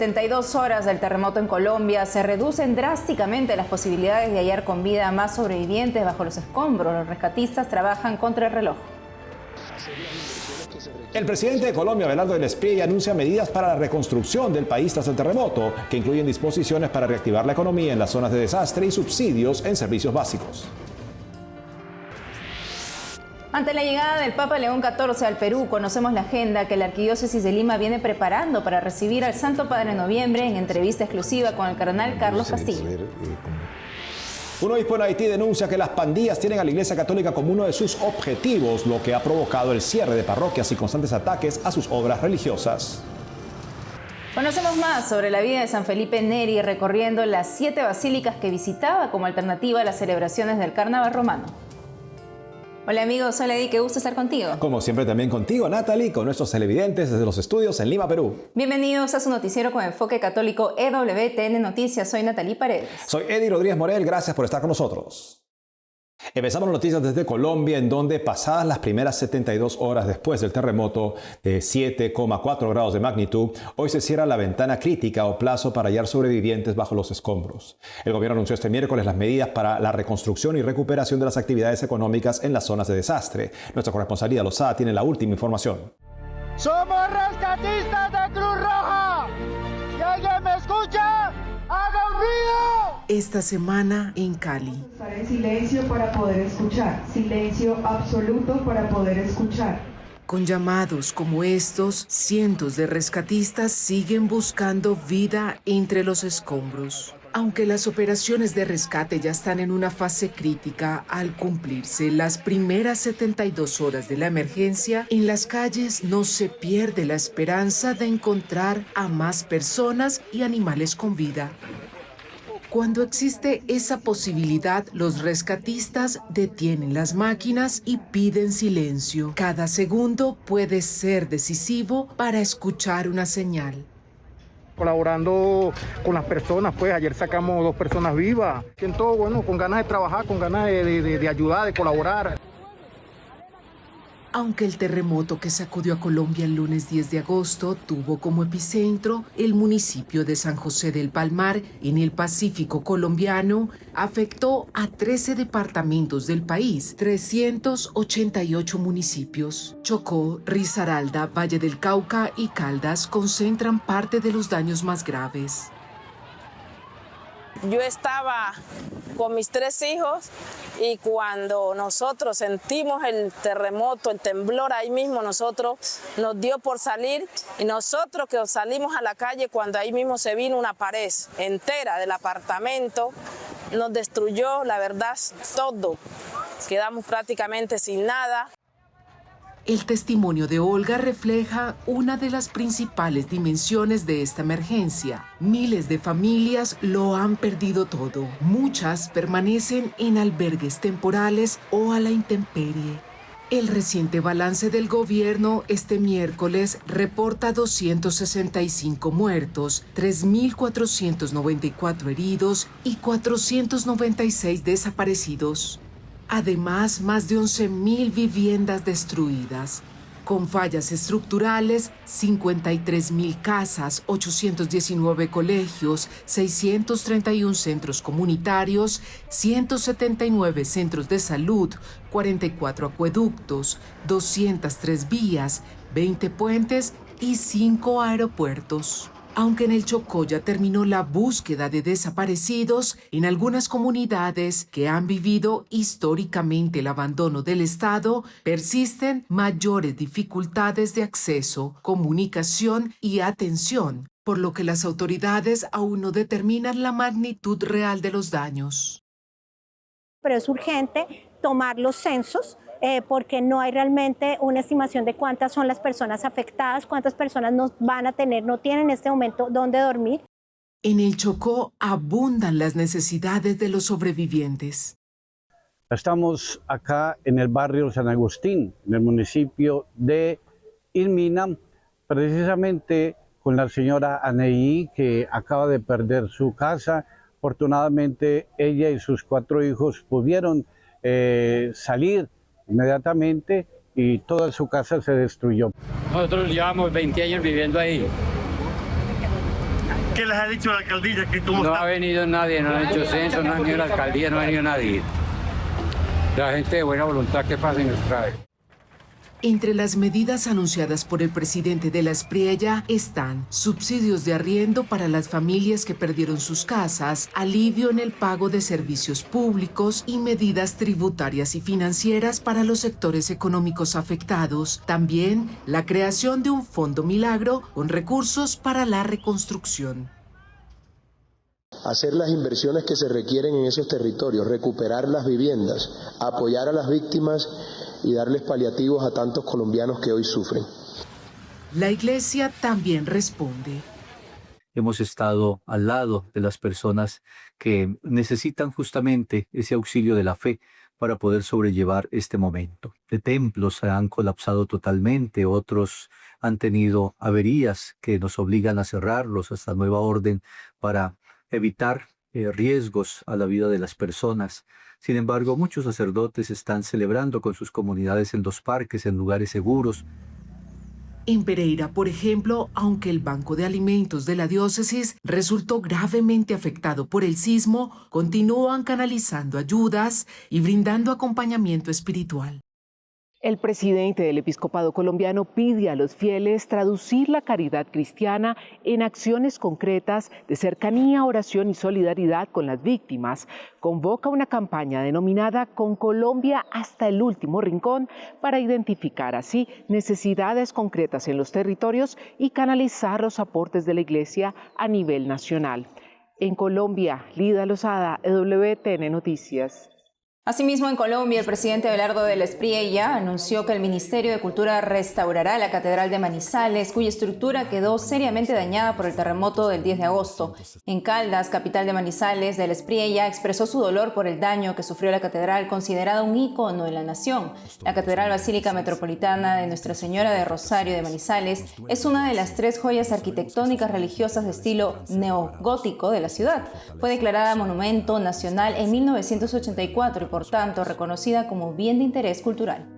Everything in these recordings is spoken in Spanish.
72 horas del terremoto en Colombia, se reducen drásticamente las posibilidades de hallar con vida a más sobrevivientes bajo los escombros. Los rescatistas trabajan contra el reloj. El presidente de Colombia, Abelardo del Espriella, anuncia medidas para la reconstrucción del país tras el terremoto, que incluyen disposiciones para reactivar la economía en las zonas de desastre y subsidios en servicios básicos. Ante la llegada del Papa León XIV al Perú, conocemos la agenda que la Arquidiócesis de Lima viene preparando para recibir al Santo Padre en noviembre en entrevista exclusiva con el cardenal Carlos Castillo. Un obispo en Haití denuncia que las pandillas tienen a la Iglesia Católica como uno de sus objetivos, lo que ha provocado el cierre de parroquias y constantes ataques a sus obras religiosas. Conocemos más sobre la vida de San Felipe Neri recorriendo las 7 basílicas que visitaba como alternativa a las celebraciones del Carnaval romano. Hola amigos, hola Eddie, qué gusto estar contigo. Como siempre también contigo, Natalie, con nuestros televidentes desde los estudios en Lima, Perú. Bienvenidos a su noticiero con enfoque católico EWTN Noticias. Soy Natalie Paredes. Soy Eddie Rodríguez Morel, gracias por estar con nosotros. Empezamos las noticias desde Colombia, en donde pasadas las primeras 72 horas después del terremoto de 7,4 grados de magnitud, hoy se cierra la ventana crítica o plazo para hallar sobrevivientes bajo los escombros. El gobierno anunció este miércoles las medidas para la reconstrucción y recuperación de las actividades económicas en las zonas de desastre. Nuestra corresponsal Lida Lozada tiene la última información. ¡Somos rescatistas de Cruz Roja! Si alguien me escucha, ¡haga un ruido! Esta semana en Cali. Estar en silencio para poder escuchar, silencio absoluto para poder escuchar. Con llamados como estos, cientos de rescatistas siguen buscando vida entre los escombros. Aunque las operaciones de rescate ya están en una fase crítica al cumplirse las primeras 72 horas de la emergencia, en las calles no se pierde la esperanza de encontrar a más personas y animales con vida. Cuando existe esa posibilidad, los rescatistas detienen las máquinas y piden silencio. Cada segundo puede ser decisivo para escuchar una señal. Colaborando con las personas, pues ayer sacamos 2 personas vivas. Siento, bueno, con ganas de trabajar, con ganas de ayudar, de colaborar. Aunque el terremoto que sacudió a Colombia el lunes 10 de agosto tuvo como epicentro el municipio de San José del Palmar, en el Pacífico colombiano, afectó a 13 departamentos del país, 388 municipios. Chocó, Risaralda, Valle del Cauca y Caldas concentran parte de los daños más graves. Yo estaba con mis 3 hijos y cuando nosotros sentimos el terremoto, el temblor, ahí mismo nosotros nos dio por salir y nosotros que salimos a la calle cuando ahí mismo se vino una pared entera del apartamento, nos destruyó, la verdad, todo. Quedamos prácticamente sin nada. El testimonio de Olga refleja una de las principales dimensiones de esta emergencia. Miles de familias lo han perdido todo. Muchas permanecen en albergues temporales o a la intemperie. El reciente balance del gobierno este miércoles reporta 265 muertos, 3.494 heridos y 496 desaparecidos. Además, más de 11.000 viviendas destruidas. Con fallas estructurales, 53.000 casas, 819 colegios, 631 centros comunitarios, 179 centros de salud, 44 acueductos, 203 vías, 20 puentes y 5 aeropuertos. Aunque en el Chocó ya terminó la búsqueda de desaparecidos, en algunas comunidades que han vivido históricamente el abandono del Estado, persisten mayores dificultades de acceso, comunicación y atención, por lo que las autoridades aún no determinan la magnitud real de los daños. Pero es urgente tomar los censos, porque no hay realmente una estimación de cuántas son las personas afectadas, cuántas personas no tienen en este momento dónde dormir. En el Chocó abundan las necesidades de los sobrevivientes. Estamos acá en el barrio San Agustín, en el municipio de Ilmina, precisamente con la señora Aneí, que acaba de perder su casa. Afortunadamente ella y sus 4 hijos pudieron salir inmediatamente y toda su casa se destruyó. Nosotros llevamos 20 años viviendo ahí ¿Qué les ha dicho la alcaldía? No ha venido nadie, no ha hecho censo, no ha venido la alcaldía, no ha venido nadie. La gente de buena voluntad que pase y nos trae. Entre las medidas anunciadas por el presidente de la Espriella están subsidios de arriendo para las familias que perdieron sus casas, alivio en el pago de servicios públicos y medidas tributarias y financieras para los sectores económicos afectados. También la creación de un fondo milagro con recursos para la reconstrucción. Hacer las inversiones que se requieren en esos territorios, recuperar las viviendas, apoyar a las víctimas y darles paliativos a tantos colombianos que hoy sufren. La Iglesia también responde. Hemos estado al lado de las personas que necesitan justamente ese auxilio de la fe para poder sobrellevar este momento. De templos se han colapsado totalmente, otros han tenido averías que nos obligan a cerrarlos hasta nueva orden para evitar riesgos a la vida de las personas. Sin embargo, muchos sacerdotes están celebrando con sus comunidades en los parques, en lugares seguros. En Pereira, por ejemplo, aunque el Banco de Alimentos de la diócesis resultó gravemente afectado por el sismo, continúan canalizando ayudas y brindando acompañamiento espiritual. El presidente del Episcopado colombiano pide a los fieles traducir la caridad cristiana en acciones concretas de cercanía, oración y solidaridad con las víctimas. Convoca una campaña denominada Con Colombia hasta el último rincón para identificar así necesidades concretas en los territorios y canalizar los aportes de la Iglesia a nivel nacional. En Colombia, Lida Lozada, EWTN Noticias. Asimismo, en Colombia, el presidente Abelardo de la Espriella anunció que el Ministerio de Cultura restaurará la Catedral de Manizales, cuya estructura quedó seriamente dañada por el terremoto del 10 de agosto. En Caldas, capital de Manizales, de la Espriella expresó su dolor por el daño que sufrió la catedral, considerada un ícono en la nación. La Catedral Basílica Metropolitana de Nuestra Señora de Rosario de Manizales es una de las 3 joyas arquitectónicas religiosas de estilo neogótico de la ciudad. Fue declarada Monumento Nacional en 1984 y por tanto reconocida como bien de interés cultural.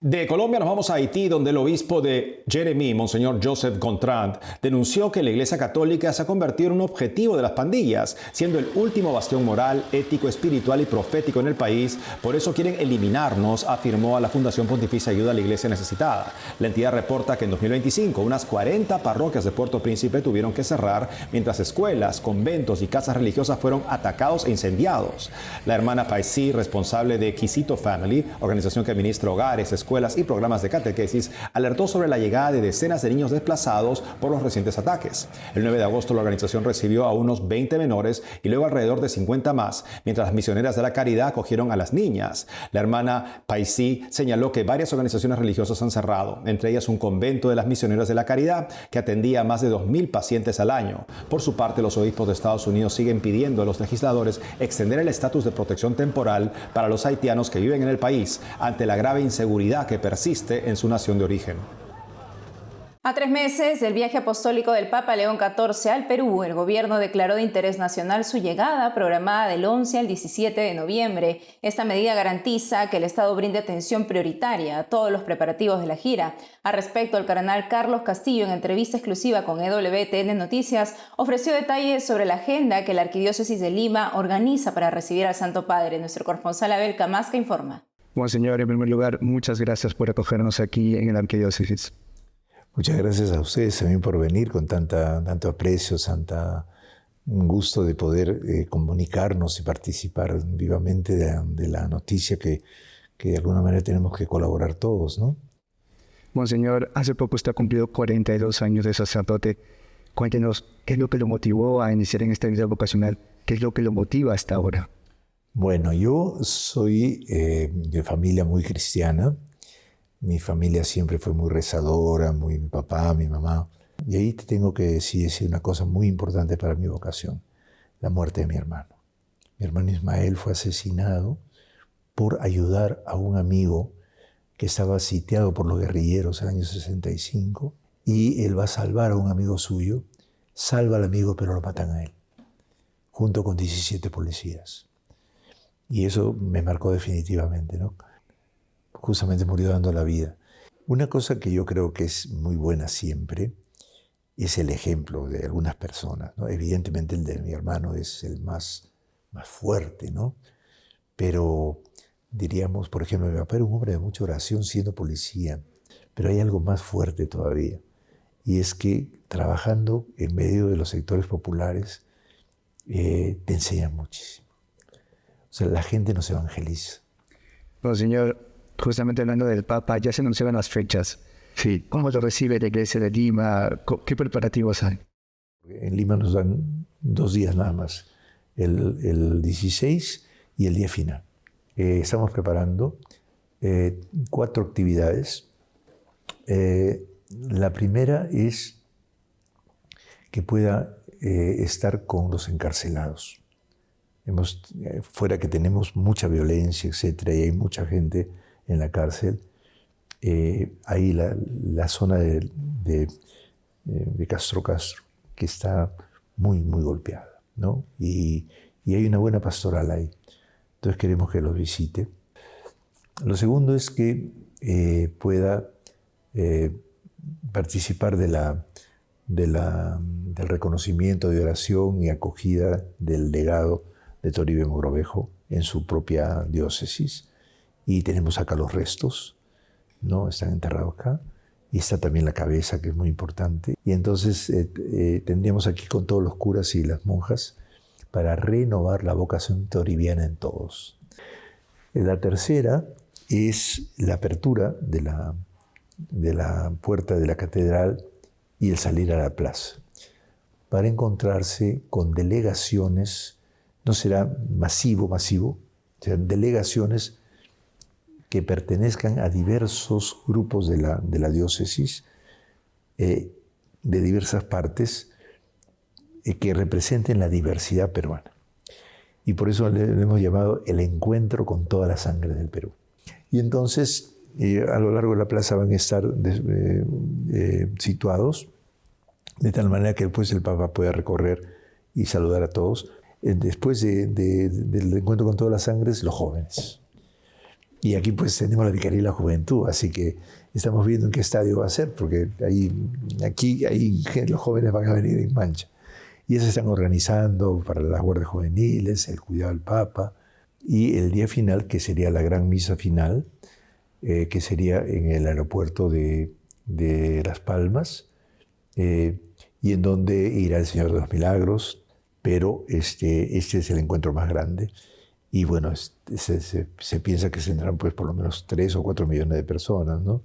De Colombia nos vamos a Haití, donde el obispo de Jeremí, Monseñor Joseph Gontran, denunció que la Iglesia Católica se ha convertido en un objetivo de las pandillas, siendo el último bastión moral, ético, espiritual y profético en el país. Por eso quieren eliminarnos, afirmó a la Fundación Pontificia Ayuda a la Iglesia Necesitada. La entidad reporta que en 2025 unas 40 parroquias de Puerto Príncipe tuvieron que cerrar, mientras escuelas, conventos y casas religiosas fueron atacados e incendiados. La hermana Paisí, responsable de Quisito Family, organización que administra hogares, escuelas y programas de catequesis, alertó sobre la llegada de decenas de niños desplazados por los recientes ataques. El 9 de agosto la organización recibió a unos 20 menores y luego alrededor de 50 más, mientras las misioneras de la caridad acogieron a las niñas. La hermana Paisí señaló que varias organizaciones religiosas han cerrado, entre ellas un convento de las misioneras de la caridad que atendía a más de 2.000 pacientes al año. Por su parte, los obispos de Estados Unidos siguen pidiendo a los legisladores extender el estatus de protección temporal para los haitianos que viven en el país ante la grave inseguridad que persiste en su nación de origen. A 3 meses del viaje apostólico del Papa León XIV al Perú, el gobierno declaró de interés nacional su llegada programada del 11 al 17 de noviembre. Esta medida garantiza que el Estado brinde atención prioritaria a todos los preparativos de la gira. Al respecto, el cardenal Carlos Castillo, en entrevista exclusiva con EWTN Noticias, ofreció detalles sobre la agenda que la Arquidiócesis de Lima organiza para recibir al Santo Padre. Nuestro corresponsal Abel Camasca informa. Monseñor, en primer lugar, muchas gracias por acogernos aquí en la Arquidiócesis. Muchas gracias a ustedes también por venir con tanto aprecio, un gusto de poder comunicarnos y participar vivamente de la noticia que de alguna manera tenemos que colaborar todos, ¿no? Monseñor, hace poco usted ha cumplido 42 años de sacerdote. Cuéntenos, ¿qué es lo que lo motivó a iniciar en esta vida vocacional? ¿Qué es lo que lo motiva hasta ahora? Bueno, yo soy de familia muy cristiana. Mi familia siempre fue muy rezadora, mi papá, mi mamá. Y ahí te tengo que decir una cosa muy importante para mi vocación, la muerte de mi hermano. Mi hermano Ismael fue asesinado por ayudar a un amigo que estaba sitiado por los guerrilleros en el año 65, y él va a salvar a un amigo suyo, salva al amigo pero lo matan a él, junto con 17 policías. Y eso me marcó definitivamente, ¿no? Justamente murió dando la vida. Una cosa que yo creo que es muy buena siempre es el ejemplo de algunas personas, ¿no? Evidentemente el de mi hermano es el más fuerte, ¿no? Pero diríamos, por ejemplo, mi papá era un hombre de mucha oración siendo policía, pero hay algo más fuerte todavía, y es que trabajando en medio de los sectores populares te enseñan muchísimo. O sea, la gente nos evangeliza. Bueno, señor, justamente hablando del Papa, ya se anunciaron las fechas. Sí. ¿Cómo lo recibe la iglesia de Lima? ¿Qué preparativos hay? En Lima nos dan 2 días nada más, el 16 y el día final. Estamos preparando 4 actividades. La primera es que pueda estar con los encarcelados. Fuera que tenemos mucha violencia, etcétera, y hay mucha gente en la cárcel, hay la zona de Castro, que está muy golpeada, ¿no? Y hay una buena pastoral ahí. Entonces queremos que los visite. Lo segundo es que pueda participar del reconocimiento de oración y acogida del legado de Toribio Mogrovejo en su propia diócesis. Y tenemos acá los restos, ¿no? Están enterrados acá. Y está también la cabeza, que es muy importante. Y entonces tendríamos aquí con todos los curas y las monjas para renovar la vocación toribiana en todos. La tercera es la apertura de la puerta de la catedral y el salir a la plaza, para encontrarse con delegaciones. No será masivo, serán delegaciones que pertenezcan a diversos grupos de la diócesis, de diversas partes, que representen la diversidad peruana. Y por eso le hemos llamado el encuentro con toda la sangre del Perú. Y entonces, a lo largo de la plaza van a estar situados, de tal manera que después el Papa pueda recorrer y saludar a todos. Después del encuentro con todas las sangres, los jóvenes. Y aquí pues tenemos la Vicaría de la Juventud, así que estamos viendo en qué estadio va a ser, porque aquí los jóvenes van a venir en mancha. Y eso se están organizando para las guardias juveniles, el cuidado del Papa, y el día final, que sería la gran misa final, que sería en el aeropuerto de Las Palmas, y en donde irá el Señor de los Milagros, pero este es el encuentro más grande. Y bueno, se piensa que tendrán pues por lo menos 3 o 4 millones de personas, ¿no?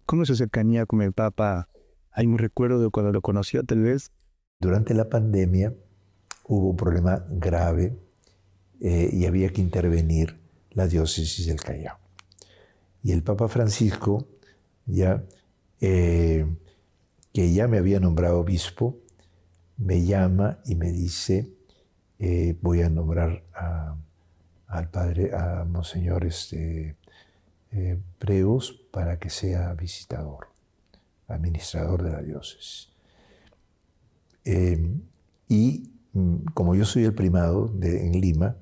¿Cómo se cercanía con el Papa? ¿Hay un recuerdo de cuando lo conoció, tal vez? Durante la pandemia hubo un problema grave y había que intervenir la diócesis del Callao. Y el Papa Francisco, que ya me había nombrado obispo, me llama y me dice: voy a nombrar al padre, a Monseñor Preus, para que sea visitador, administrador de la diócesis. Y como yo soy el primado en Lima,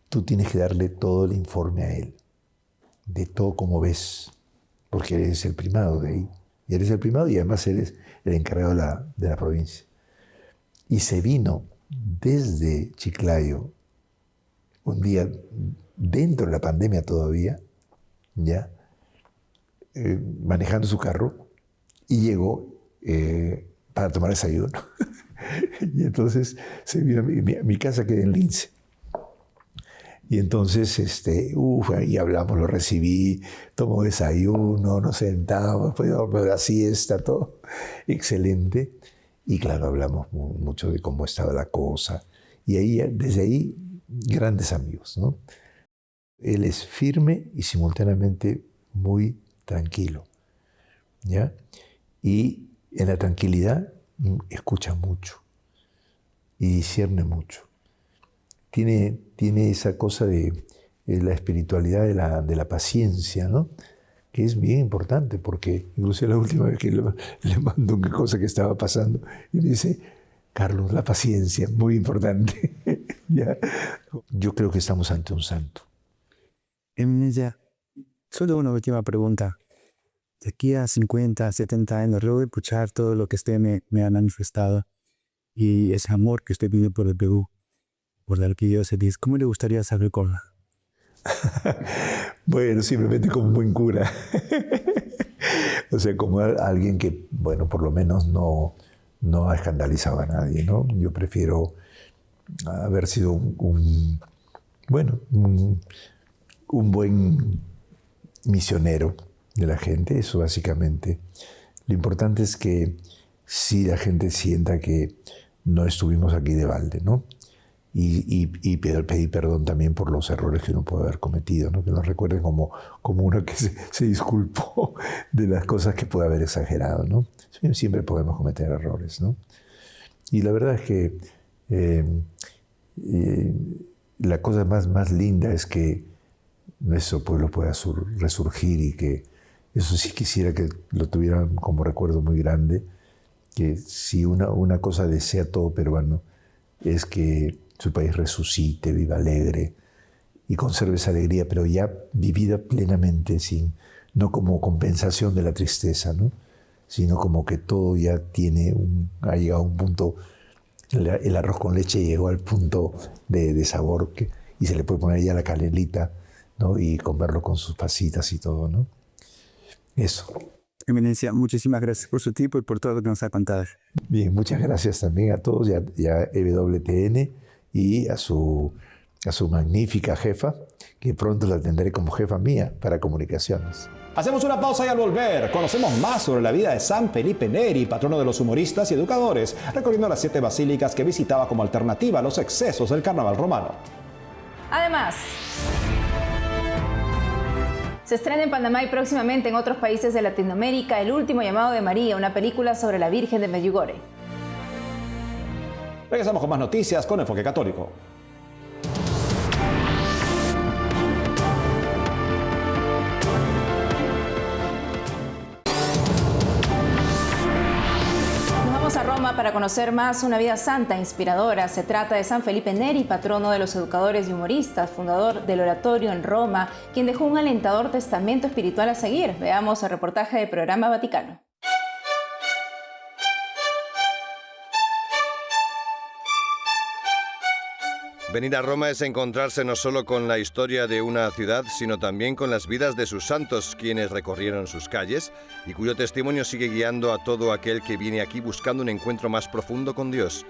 tú tienes que darle todo el informe a él, de todo como ves, porque eres el primado de ahí. Y eres el primado y además eres el encargado de la provincia. Y se vino desde Chiclayo, un día dentro de la pandemia todavía, manejando su carro, y llegó para tomar desayuno. Y entonces se vino a mi casa, queda en Lince. Y entonces, ahí hablamos, lo recibí, tomó desayuno, nos sentamos, después de la siesta, todo excelente. Y claro, hablamos mucho de cómo estaba la cosa. Y desde ahí, grandes amigos, ¿no? Él es firme y simultáneamente muy tranquilo, ¿ya? Y en la tranquilidad escucha mucho y discierne mucho. Tiene esa cosa de la espiritualidad de la paciencia, ¿no? Que es bien importante, porque incluso la última vez que le mando una cosa que estaba pasando y me dice: Carlos, la paciencia, muy importante. ¿Ya? Yo creo que estamos ante un santo. Eminencia, solo una última pregunta. de aquí a 50, 70 años, luego de escuchar todo lo que usted me ha manifestado y ese amor que usted vive por el Perú, por la arquidiócesis, ¿cómo le gustaría saber cómo? Bueno, simplemente como un buen cura. O sea, como alguien que, bueno, por lo menos no ha escandalizado a nadie, ¿no? Yo prefiero haber sido un buen misionero de la gente, eso básicamente. Lo importante es que sí la gente sienta que no estuvimos aquí de balde, ¿no? Y pedir perdón también por los errores que uno puede haber cometido, ¿no? Que nos recuerden como uno que se disculpó de las cosas que puede haber exagerado, ¿no? Siempre podemos cometer errores, ¿no? Y la verdad es que la cosa más linda es que nuestro pueblo pueda resurgir y que eso sí quisiera que lo tuvieran como recuerdo muy grande, que si una cosa desea todo peruano es que su país resucite, viva alegre y conserve esa alegría, pero ya vivida plenamente, no como compensación de la tristeza, ¿no? Sino como que todo ya ha llegado a un punto, el arroz con leche llegó al punto de sabor y se le puede poner ya la canelita, ¿no? Y comerlo con sus pasitas y todo, ¿no? Eso. Eminencia, muchísimas gracias por su tiempo y por todo lo que nos ha contado. Bien, muchas gracias también a todos y a EWTN y a su magnífica jefa, que pronto la tendré como jefa mía para comunicaciones. Hacemos una pausa y al volver conocemos más sobre la vida de San Felipe Neri, patrono de los humoristas y educadores, recorriendo las 7 basílicas que visitaba como alternativa a los excesos del carnaval romano. Además, se estrena en Panamá y próximamente en otros países de Latinoamérica El último llamado de María, una película sobre la Virgen de Medjugorje. Regresamos con más noticias con Enfoque Católico. A Roma para conocer más una vida santa, inspiradora. Se trata de San Felipe Neri, patrono de los educadores y humoristas, fundador del oratorio en Roma, quien dejó un alentador testamento espiritual a seguir. Veamos el reportaje del Programa Vaticano. Venir a Roma es encontrarse no solo con la historia de una ciudad, sino también con las vidas de sus santos, quienes recorrieron sus calles y cuyo testimonio sigue guiando a todo aquel que viene aquí buscando un encuentro más profundo con Dios.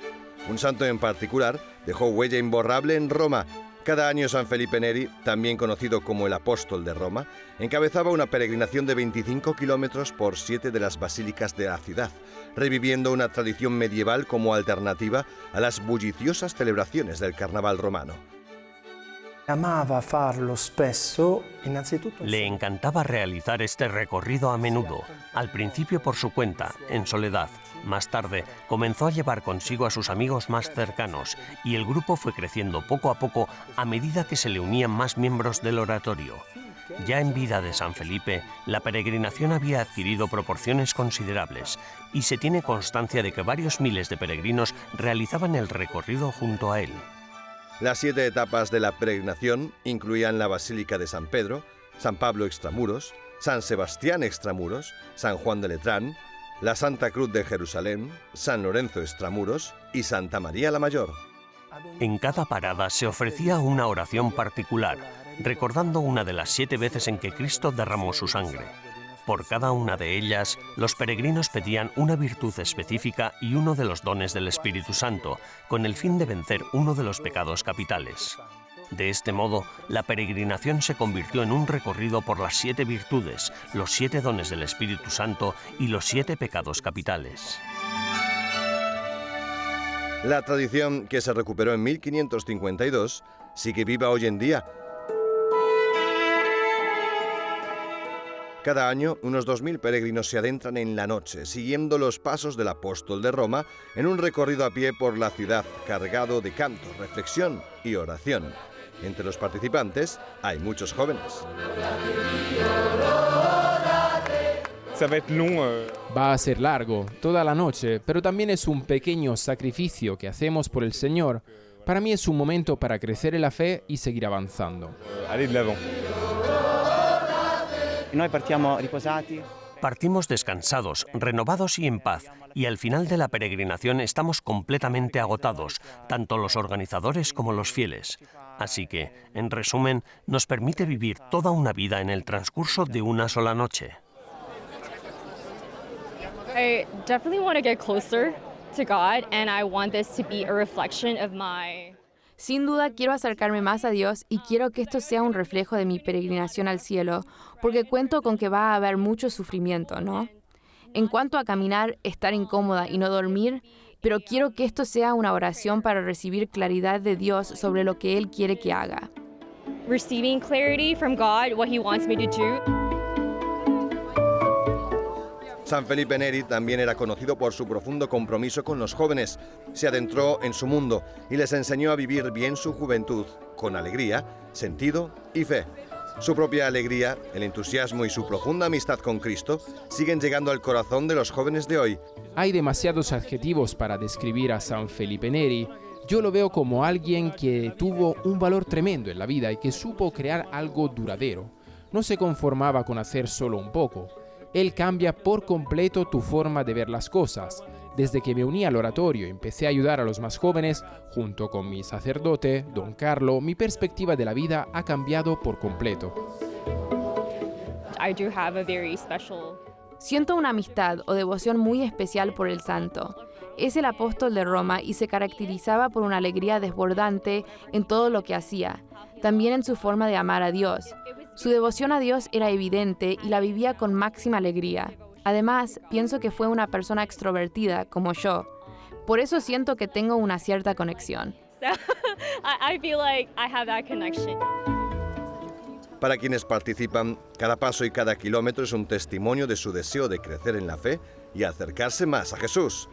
Un santo en particular dejó huella imborrable en Roma. Cada año San Felipe Neri, también conocido como el Apóstol de Roma, encabezaba una peregrinación de 25 kilómetros por 7 de las basílicas de la ciudad, reviviendo una tradición medieval como alternativa a las bulliciosas celebraciones del carnaval romano. Le encantaba realizar este recorrido a menudo, al principio por su cuenta, en soledad. Más tarde, comenzó a llevar consigo a sus amigos más cercanos y el grupo fue creciendo poco a poco a medida que se le unían más miembros del oratorio. Ya en vida de San Felipe, la peregrinación había adquirido proporciones considerables y se tiene constancia de que varios miles de peregrinos realizaban el recorrido junto a él. Las 7 etapas de la peregrinación incluían la Basílica de San Pedro, San Pablo Extramuros, San Sebastián Extramuros, San Juan de Letrán, la Santa Cruz de Jerusalén, San Lorenzo Extramuros y Santa María la Mayor. En cada parada se ofrecía una oración particular, recordando una de las 7 veces en que Cristo derramó su sangre. Por cada una de ellas, los peregrinos pedían una virtud específica y uno de los dones del Espíritu Santo, con el fin de vencer uno de los pecados capitales. De este modo, la peregrinación se convirtió en un recorrido por las 7 virtudes, los 7 dones del Espíritu Santo y los 7 pecados capitales. La tradición, que se recuperó en 1552, sigue viva hoy en día. Cada año, unos 2.000 peregrinos se adentran en la noche, siguiendo los pasos del Apóstol de Roma, en un recorrido a pie por la ciudad, cargado de canto, reflexión y oración. Entre los participantes hay muchos jóvenes. Va a ser largo, toda la noche, pero también es un pequeño sacrificio que hacemos por el Señor. Para mí es un momento para crecer en la fe y seguir avanzando. Partimos descansados, renovados y en paz, y al final de la peregrinación estamos completamente agotados, tanto los organizadores como los fieles. Así que, en resumen, nos permite vivir toda una vida en el transcurso de una sola noche. I definitely want to get closer to God, and I want this to be a reflection of my... Sin duda quiero acercarme más a Dios y quiero que esto sea un reflejo de mi peregrinación al cielo, porque cuento con que va a haber mucho sufrimiento, ¿no? En cuanto a caminar, estar incómoda y no dormir, pero quiero que esto sea una oración para recibir claridad de Dios sobre lo que Él quiere que haga. Receiving clarity from God, what He wants me to do. San Felipe Neri también era conocido por su profundo compromiso con los jóvenes. Se adentró en su mundo y les enseñó a vivir bien su juventud, con alegría, sentido y fe. Su propia alegría, el entusiasmo y su profunda amistad con Cristo siguen llegando al corazón de los jóvenes de hoy. Hay demasiados adjetivos para describir a San Felipe Neri. Yo lo veo como alguien que tuvo un valor tremendo en la vida y que supo crear algo duradero. No se conformaba con hacer solo un poco. Él cambia por completo tu forma de ver las cosas. Desde que me uní al oratorio y empecé a ayudar a los más jóvenes, junto con mi sacerdote, don Carlo, mi perspectiva de la vida ha cambiado por completo. I do have a very special... Siento una amistad o devoción muy especial por el santo. Es el apóstol de Roma y se caracterizaba por una alegría desbordante en todo lo que hacía, también en su forma de amar a Dios. Su devoción a Dios era evidente y la vivía con máxima alegría. Además, pienso que fue una persona extrovertida, como yo. Por eso siento que tengo una cierta conexión. I feel like I have that connection. Para quienes participan, cada paso y cada kilómetro es un testimonio de su deseo de crecer en la fe y acercarse más a Jesús.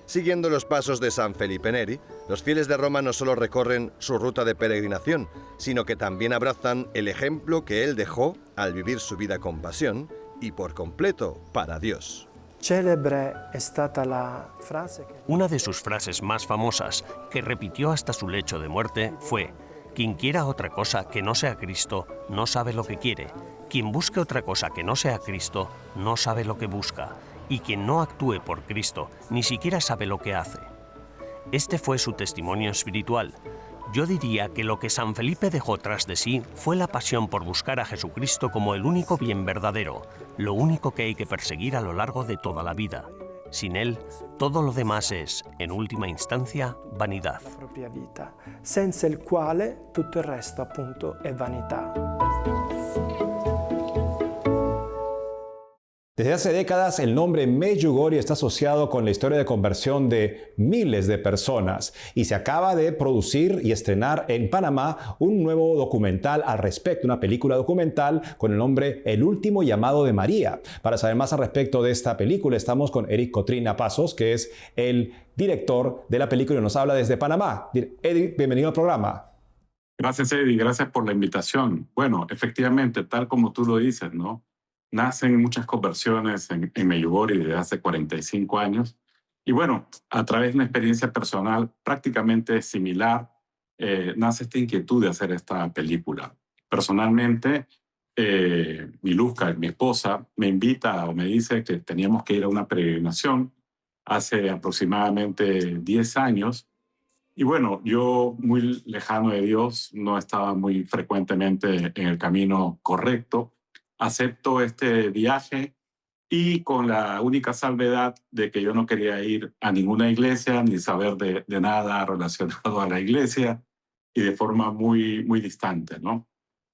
Siguiendo los pasos de San Felipe Neri, los fieles de Roma no solo recorren su ruta de peregrinación, sino que también abrazan el ejemplo que él dejó al vivir su vida con pasión y por completo para Dios. Una de sus frases más famosas, que repitió hasta su lecho de muerte, fue: quien quiera otra cosa que no sea Cristo, no sabe lo que quiere. Quien busque otra cosa que no sea Cristo, no sabe lo que busca. Y quien no actúe por Cristo, ni siquiera sabe lo que hace. Este fue su testimonio espiritual. Yo diría que lo que San Felipe dejó tras de sí fue la pasión por buscar a Jesucristo como el único bien verdadero, lo único que hay que perseguir a lo largo de toda la vida. Sin él, todo lo demás es, en última instancia, vanidad. Senza il quale tutto il resto appunto è vanità. Desde hace décadas, el nombre Medjugorje está asociado con la historia de conversión de miles de personas y se acaba de producir y estrenar en Panamá un nuevo documental al respecto, una película documental con el nombre El último llamado de María. Para saber más al respecto de esta película, estamos con Eric Cotrina Pasos, que es el director de la película y nos habla desde Panamá. Eric, bienvenido al programa. Gracias, Eddie, gracias por la invitación. Bueno, efectivamente, tal como tú lo dices, ¿no? Nacen muchas conversiones en Medjugorje desde hace 45 años. Y bueno, a través de una experiencia personal prácticamente similar, nace esta inquietud de hacer esta película. Personalmente, Miluska, mi esposa, me invita o me dice que teníamos que ir a una peregrinación hace aproximadamente 10 años. Y bueno, yo muy lejano de Dios, no estaba muy frecuentemente en el camino correcto. Acepto este viaje y con la única salvedad de que yo no quería ir a ninguna iglesia ni saber de nada relacionado a la iglesia y de forma muy, muy distante, ¿no?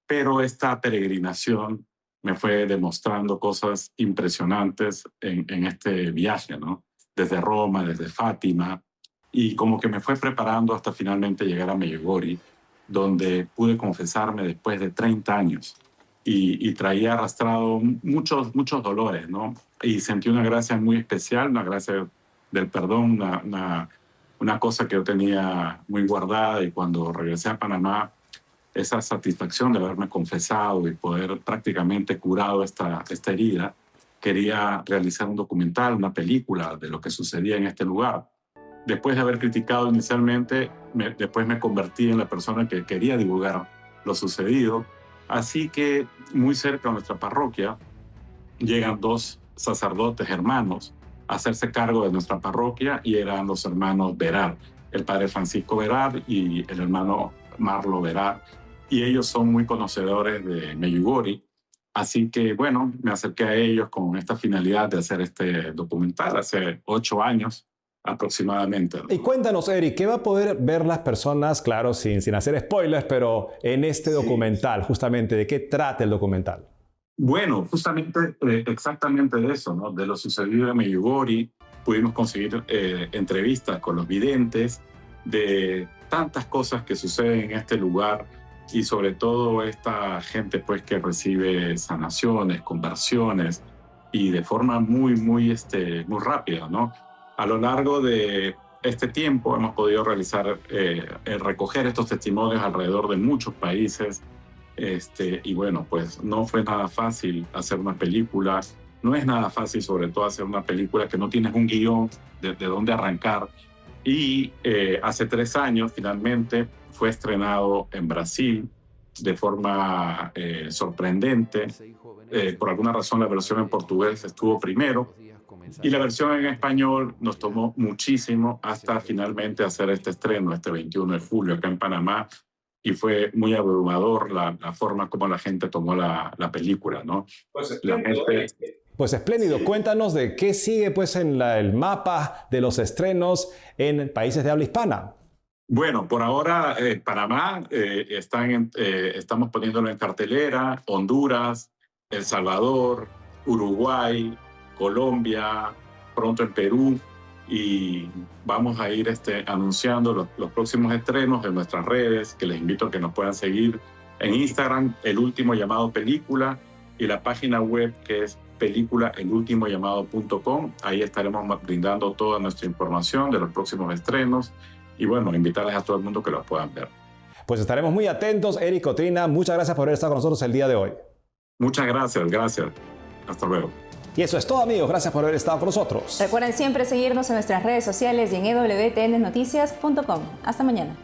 Pero esta peregrinación me fue demostrando cosas impresionantes en este viaje, ¿no? Desde Roma, desde Fátima, y como que me fue preparando hasta finalmente llegar a Medjugorje, donde pude confesarme después de 30 años. Y traía arrastrado muchos dolores, ¿no? Y sentí una gracia muy especial, una gracia del perdón, una cosa que yo tenía muy guardada, y cuando regresé a Panamá, esa satisfacción de haberme confesado y poder prácticamente curado esta herida, quería realizar un documental, una película de lo que sucedía en este lugar. Después de haber criticado inicialmente, después me convertí en la persona que quería divulgar lo sucedido. Así que muy cerca de nuestra parroquia llegan dos sacerdotes hermanos a hacerse cargo de nuestra parroquia, y eran los hermanos Verar, el padre Francisco Verar y el hermano Marlo Verar, y ellos son muy conocedores de Medjugorje. Así que, bueno, me acerqué a ellos con esta finalidad de hacer este documental hace 8 años aproximadamente. Y cuéntanos, Eric, ¿qué va a poder ver las personas, claro, sin hacer spoilers, pero en este documental, justamente, ¿de qué trata el documental? Bueno, justamente, exactamente de eso, ¿no? De lo sucedido en Medjugorje. Pudimos conseguir entrevistas con los videntes, de tantas cosas que suceden en este lugar, y sobre todo esta gente pues que recibe sanaciones, conversiones, y de forma muy rápida, ¿no? A lo largo de este tiempo hemos podido realizar, recoger estos testimonios alrededor de muchos países, y bueno, pues no fue nada fácil hacer una película. No es nada fácil, sobre todo, hacer una película que no tienes un guión de dónde arrancar. Y hace 3 años, finalmente, fue estrenado en Brasil de forma sorprendente. Por alguna razón, la versión en portugués estuvo primero. Y la versión en español nos tomó muchísimo hasta finalmente hacer este estreno, este 21 de julio, acá en Panamá. Y fue muy abrumador la forma como la gente tomó la película, ¿no? Pues espléndido. Cuéntanos de qué sigue pues en el mapa de los estrenos en países de habla hispana. Bueno, por ahora Panamá estamos poniéndolo en cartelera, Honduras, El Salvador, Uruguay, Colombia, pronto en Perú, y vamos a ir anunciando los próximos estrenos en nuestras redes, que les invito a que nos puedan seguir en Instagram, El Último Llamado Película, y la página web que es peliculaelultimoLlamado.com. Ahí estaremos brindando toda nuestra información de los próximos estrenos, y bueno, invitarles a todo el mundo que los puedan ver. Pues estaremos muy atentos. Eric Cotrina, muchas gracias por haber estado con nosotros el día de hoy. Muchas gracias. Hasta luego. Y eso es todo, amigos. Gracias por haber estado con nosotros. Recuerden siempre seguirnos en nuestras redes sociales y en ewtnnoticias.com. Hasta mañana.